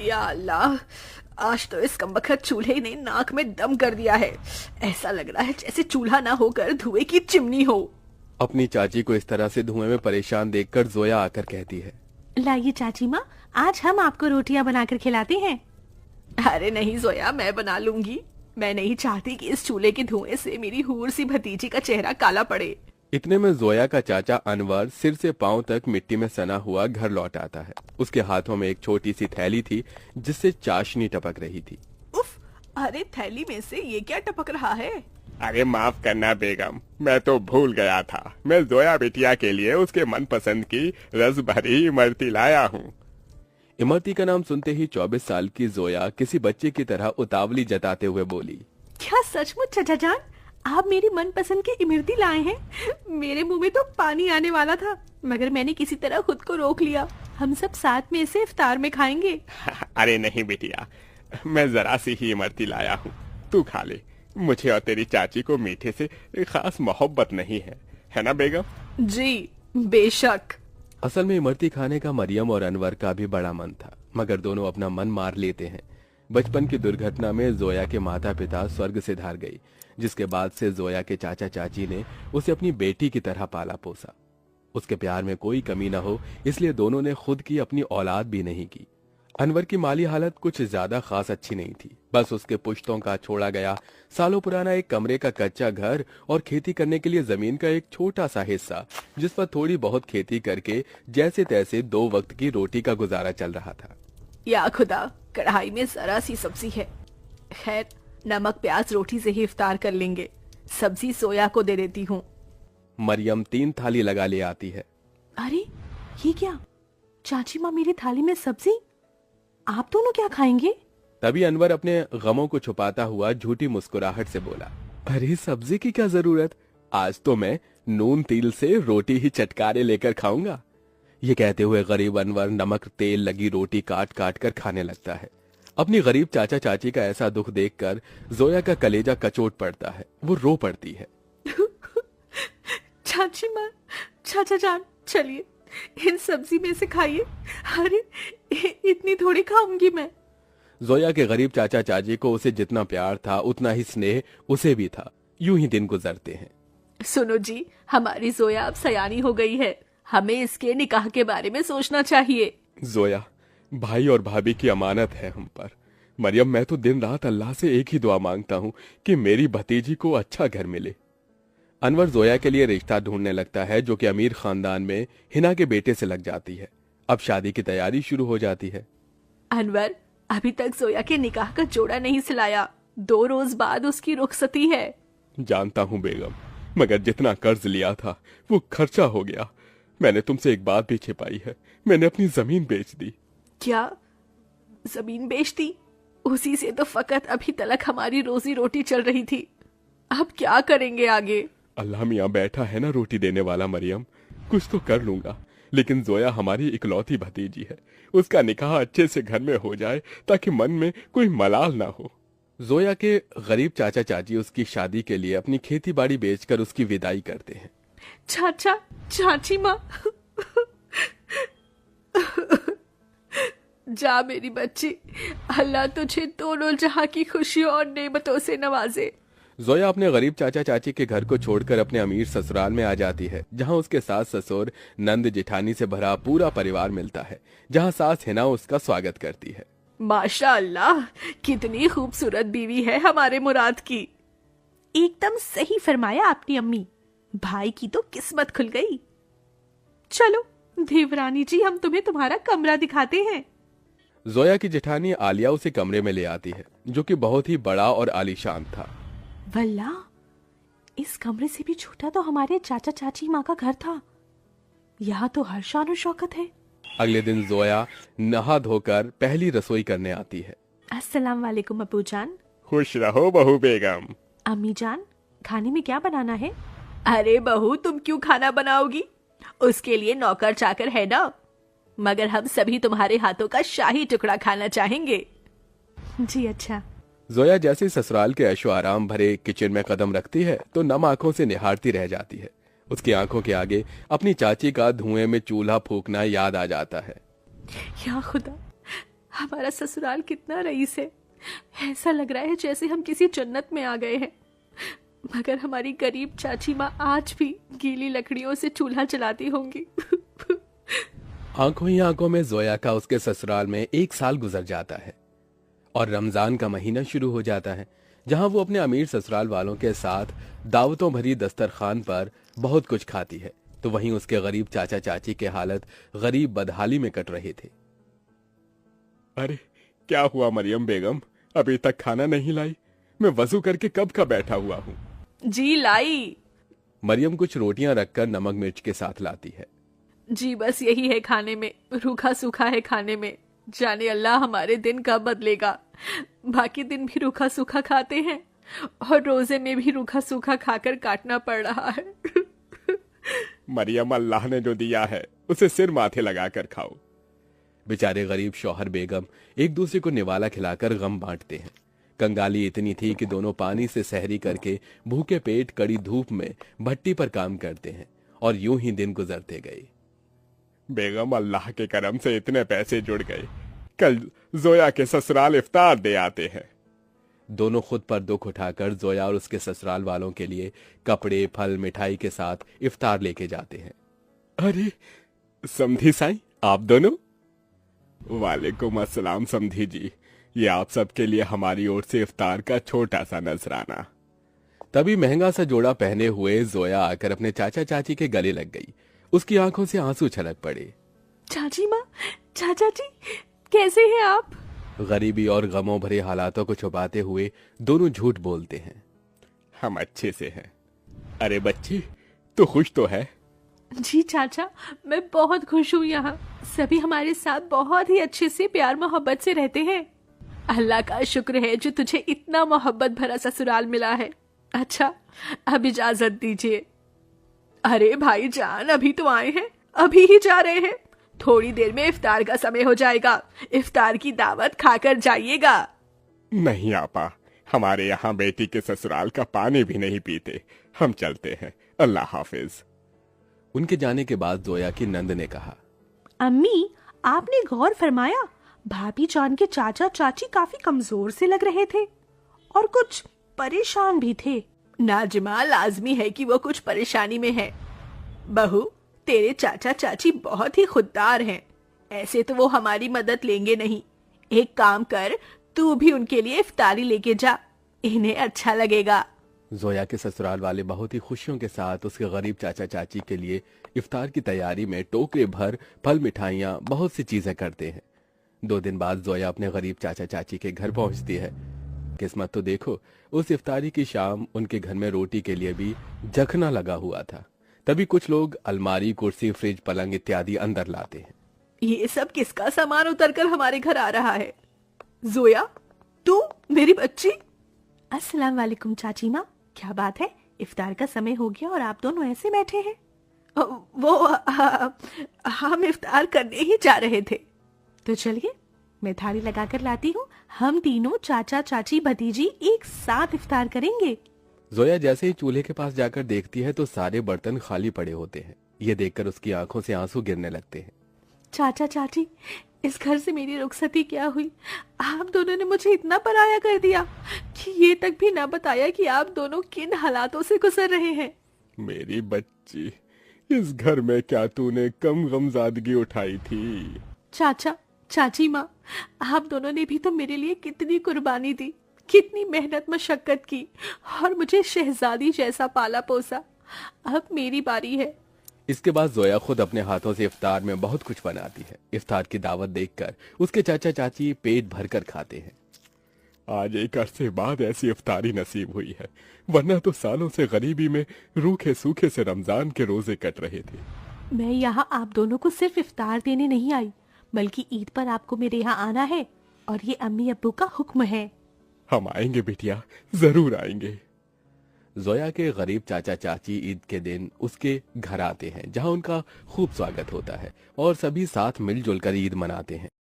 या अल्लाह, आज तो इस कमबख्त चूल्हे ने नाक में दम कर दिया है। ऐसा लग रहा है जैसे चूल्हा ना होकर धुएं की चिमनी हो। अपनी चाची को इस तरह से धुएं में परेशान देखकर जोया आकर कहती है, लाइए चाची माँ, आज हम आपको रोटियां बनाकर खिलाते हैं। अरे नहीं जोया, मैं बना लूंगी। मैं नहीं चाहती कि इस चूल्हे के धुएं से मेरी हूर सी भतीजी का चेहरा काला पड़े। इतने में जोया का चाचा अनवर सिर से पांव तक मिट्टी में सना हुआ घर लौट आता है। उसके हाथों में एक छोटी सी थैली थी जिससे चाशनी टपक रही थी। उफ, अरे थैली में से ये क्या टपक रहा है? अरे माफ करना बेगम, मैं तो भूल गया था। मैं जोया बिटिया के लिए उसके मनपसंद की रस भरी इमरती लाया हूँ। इमरती का नाम सुनते ही 24 साल की जोया किसी बच्चे की तरह उतावली जताते हुए बोली, क्या सचमुच चाचा जान, आप मेरी मनपसंद की इमरती लाए हैं? मेरे मुंह में तो पानी आने वाला था, मगर मैंने किसी तरह खुद को रोक लिया। हम सब साथ में इसे इफ्तार में खाएंगे। अरे नहीं बिटिया, मैं जरा सी ही इमरती लाया हूँ, तू खा ले। मुझे और तेरी चाची को मीठे से खास मोहब्बत नहीं है ना बेगम? जी बेशक। असल में इमरती खाने का मरियम और अनवर का भी बड़ा मन था, मगर दोनों अपना मन मार लेते हैं। बचपन की दुर्घटना में जोया के माता पिता स्वर्ग से धार गई, जिसके बाद से जोया के चाचा चाची ने उसे अपनी बेटी की तरह पाला पोसा। उसके प्यार में कोई कमी न हो, इसलिए दोनों ने खुद की अपनी औलाद भी नहीं की। अनवर की माली हालत कुछ ज्यादा खास अच्छी नहीं थी। बस उसके पुश्तों का छोड़ा गया सालों पुराना एक कमरे का कच्चा घर और खेती करने के लिए जमीन का एक छोटा सा हिस्सा, जिस पर थोड़ी बहुत खेती करके जैसे तैसे 2 वक्त की रोटी का गुजारा चल रहा था। या खुदा, कढ़ाई में जरा सी सब्जी है। खैर, नमक प्याज रोटी से ही इफ्तार कर लेंगे। सब्जी सोया को दे देती हूँ। मरियम 3 थाली लगा ले आती है। अरे ये क्या, चाची माँ मेरी थाली में सब्जी, आप दोनों क्या खाएंगे? तभी अनवर अपने गमों को छुपाता हुआ झूठी मुस्कुराहट से बोला, अरे सब्जी की क्या जरूरत, आज तो मैं नून तिल से रोटी ही चटकारे लेकर खाऊंगा। ये कहते हुए गरीब अनवर नमक तेल लगी रोटी काट काट कर खाने लगता है। अपनी गरीब चाचा चाची का ऐसा दुख देखकर जोया का कलेजा कचोट पड़ता है। वो रो पड़ती है। चाची माँ, चाचा जान, चलिए इन सब्जी में से खाइए। अरे इतनी थोड़ी खाऊंगी मैं। जोया के गरीब चाचा चाची को उसे जितना प्यार था उतना ही स्नेह उसे भी था। यूं ही दिन गुजरते हैं। सुनो जी, हमारी जोया अब सयानी हो गई है। हमें इसके निकाह के बारे में सोचना चाहिए। जोया, भाई और भाभी की अमानत है हम पर। मरियम, मैं तो दिन रात अल्लाह से एक ही दुआ मांगता हूँ कि मेरी भतीजी को अच्छा घर मिले। अनवर जोया के लिए रिश्ता ढूंढने लगता है, जो कि अमीर खानदान में हिना के बेटे से लग जाती है। अब शादी की तैयारी शुरू हो जाती है। अनवर, अभी तक जोया के निकाह का जोड़ा नहीं सिलाया। 2 रोज बाद उसकी रुखसती है। जानता हूँ बेगम, मगर जितना कर्ज लिया था वो खर्चा हो गया। मैंने तुमसे एक बात भी छिपाई है, मैंने अपनी जमीन बेच दी। क्या जमीन बेच दी? उसी से तो फकत अभी तक हमारी रोजी रोटी चल रही थी। अब क्या करेंगे आगे? अल्लाह मियाँ बैठा है ना रोटी देने वाला। मरियम, कुछ तो कर लूंगा, लेकिन जोया हमारी इकलौती भतीजी है। उसका निकाह अच्छे से घर में हो जाए ताकि मन में कोई मलाल ना हो। जोया के गरीब चाचा चाची उसकी शादी के लिए अपनी खेती बाड़ी बेचकर उसकी विदाई करते हैं। चाचा चाची माँ, जा मेरी बच्ची, अल्लाह तुझे दोनों जहां की खुशियों और नेमतों से नवाजे। जोया अपने गरीब चाचा चाची के घर को छोड़कर अपने अमीर ससुराल में आ जाती है, जहां उसके सास ससुर नंद जेठानी से भरा पूरा परिवार मिलता है, जहां सास हिना उसका स्वागत करती है। माशाअल्लाह, कितनी खूबसूरत बीवी है हमारे मुराद की। एकदम सही फरमाया आपने अम्मी, भाई की तो किस्मत खुल गई। चलो देवरानी जी, हम तुम्हें तुम्हारा कमरा दिखाते हैं। जोया की जेठानी आलिया उसे कमरे में ले आती है, जो कि बहुत ही बड़ा और आलीशान था। वल्ला, इस कमरे से भी छोटा तो हमारे चाचा चाची माँ का घर था। यहाँ तो हर शान और शौकत है। अगले दिन जोया नहा धोकर पहली रसोई करने आती है। अस्सलाम वालेकुम अबू जान। खुश रहो बहू बेगम। अम्मी जान, खाने में क्या बनाना है? अरे बहू, तुम क्यों खाना बनाओगी? उसके लिए नौकर चाकर है ना। मगर हम सभी तुम्हारे हाथों का शाही टुकड़ा खाना चाहेंगे। जी अच्छा। जोया जैसे ससुराल के ऐशो आराम भरे किचन में कदम रखती है तो नम आंखों से निहारती रह जाती है। उसकी आंखों के आगे अपनी चाची का धुएं में चूल्हा फूकना याद आ जाता है। या खुदा, हमारा ससुराल कितना रईस है। ऐसा लग रहा है जैसे हम किसी जन्नत में आ गए हैं। मगर हमारी गरीब चाची माँ आज भी गीली लकड़ियों से चूल्हा जलाती होंगी। आंखों ही आंखों में जोया का उसके ससुराल में 1 साल गुजर जाता है और रमजान का महीना शुरू हो जाता है, जहां वो अपने अमीर ससुराल वालों के साथ दावतों भरी दस्तरखान पर बहुत कुछ खाती है, तो वहीं उसके गरीब चाचा चाची के हालत गरीब बदहाली में कट रहे थे। अरे क्या हुआ मरियम बेगम, अभी तक खाना नहीं लाई? मैं वजू करके कब का बैठा हुआ हूँ। जी लाई। मरियम कुछ रोटियां रखकर नमक मिर्च के साथ लाती है। जी बस यही है खाने में, रूखा सूखा है खाने में। जाने अल्लाह हमारे दिन कब बदलेगा। बाकी दिन भी रूखा सूखा खाते हैं और रोजे में भी रूखा सूखा खाकर काटना पड़ रहा है। मरियम, अल्लाह ने जो दिया है उसे सिर माथे लगाकर खाओ। बेचारे गरीब शौहर बेगम एक दूसरे को निवाला खिलाकर गम बांटते हैं। कंगाली इतनी थी कि दोनों पानी से सहरी करके भूखे पेट कड़ी धूप में भट्टी पर काम करते हैं और यूं ही दिन गुजरते गए। बेगम, अल्लाह के करम से इतने पैसे जुड़ गए, कल जोया के ससुराल इफ्तार दे आते हैं। दोनों खुद पर दुख उठाकर जोया और उसके ससुराल वालों के लिए कपड़े, फल, मिठाई के साथ इफ्तार लेके जाते हैं। अरे समधी साईं, आप दोनों? वालेकुम अस्सलाम समधी जी, ये आप सबके लिए हमारी ओर से इफ्तार का छोटा सा नजराना। तभी महंगा सा जोड़ा पहने हुए जोया आकर अपने चाचा चाची के गले लग गई। उसकी आंखों से आंसू छलक पड़े। चाची माँ, चाचा जी, कैसे हैं आप? गरीबी और गमों भरे हालातों को छुपाते हुए दोनों झूठ बोलते हैं। हम अच्छे से हैं। अरे बच्ची, तू खुश तो है? जी चाचा, मैं बहुत खुश हूँ। यहाँ सभी हमारे साथ बहुत ही अच्छे से प्यार मोहब्बत से रहते हैं। अल्लाह का शुक्र है जो तुझे इतना मोहब्बत भरा ससुराल मिला है। अच्छा, अब इजाजत दीजिए। अरे भाई जान, अभी तो आए हैं, अभी ही जा रहे हैं। थोड़ी देर में इफ्तार का समय हो जाएगा। इफ्तार की दावत खाकर जाइएगा। नहीं आपा, हमारे यहाँ बेटी के ससुराल का पानी भी नहीं पीते। हम चलते हैं, अल्लाह हाफिज। उनके जाने के बाद जोया की नंद ने कहा, अम्मी, आपने गौर फरमाया भाभी जान के चाचा चाची काफी कमजोर से लग रहे थे और कुछ परेशान भी थे। नाजिमा, लाजमी है कि वो कुछ परेशानी में है। बहू, तेरे चाचा चाची बहुत ही खुददार हैं। ऐसे तो वो हमारी मदद लेंगे नहीं। एक काम कर, तू भी उनके लिए इफ्तारी लेके जा, इन्हें अच्छा लगेगा। जोया के ससुराल वाले बहुत ही खुशियों के साथ उसके गरीब चाचा चाची के लिए इफ्तार की तैयारी में टोकरे भर फल, मिठाइयाँ, बहुत सी चीजें करते हैं। 2 दिन बाद जोया अपने गरीब चाचा चाची के घर पहुंचती है। किस्मत तो देखो, उस इफ्तारी की शाम उनके घर में रोटी के लिए भी जखना लगा हुआ था। तभी कुछ लोग अलमारी, कुर्सी, फ्रिज, पलंग इत्यादि अंदर लाते हैं। ये सब किसका सामान उतर कर हमारे घर आ रहा है? जोया, तू मेरी बच्ची? अस्सलाम वालेकुम चाची माँ, क्या बात है, इफ्तार का समय हो गया और आप दोनों ऐसे बैठे हैं? हम इफ्तार करने ही जा रहे थे। तो चलिए, मैं थाली लगाकर लाती हूँ। हम तीनों चाचा चाची भतीजी एक साथ इफ्तार करेंगे। जोया जैसे ही चूल्हे के पास जाकर देखती है तो सारे बर्तन खाली पड़े होते हैं। ये देखकर उसकी आंखों से आंसू गिरने लगते हैं। चाचा चाची, इस घर से मेरी रुखसती क्या हुई? आप दोनों ने मुझे इतना पराया कर दिया कि ये तक भी ना बताया कि आप दोनों किन हालातों से गुजर रहे हैं। मेरी बच्ची, इस घर में क्या तूने कम गमजादगी उठाई थी? चाचा चाची माँ, आप दोनों ने भी तो मेरे लिए कितनी कुर्बानी दी, कितनी मेहनत मशक्कत की और मुझे शहजादी जैसा पाला पोसा। अब मेरी बारी है। इसके बाद जोया खुद अपने हाथों से इफ्तार में बहुत कुछ बनाती है। इफ्तार की दावत देखकर उसके चाचा चाची पेट भरकर खाते हैं। आज एक अरसे बाद ऐसी इफ्तारी नसीब हुई है, वरना तो सालों से गरीबी में रूखे सूखे से रमजान के रोजे कट रहे थे। मैं यहाँ आप दोनों को सिर्फ इफ्तार देने नहीं आई, बल्कि ईद पर आपको मेरे यहाँ आना है और ये अम्मी अब्बू का हुक्म है। हम आएंगे बिटिया, जरूर आएंगे। जोया के गरीब चाचा चाची ईद के दिन उसके घर आते हैं, जहां उनका खूब स्वागत होता है और सभी साथ मिलजुल कर ईद मनाते हैं।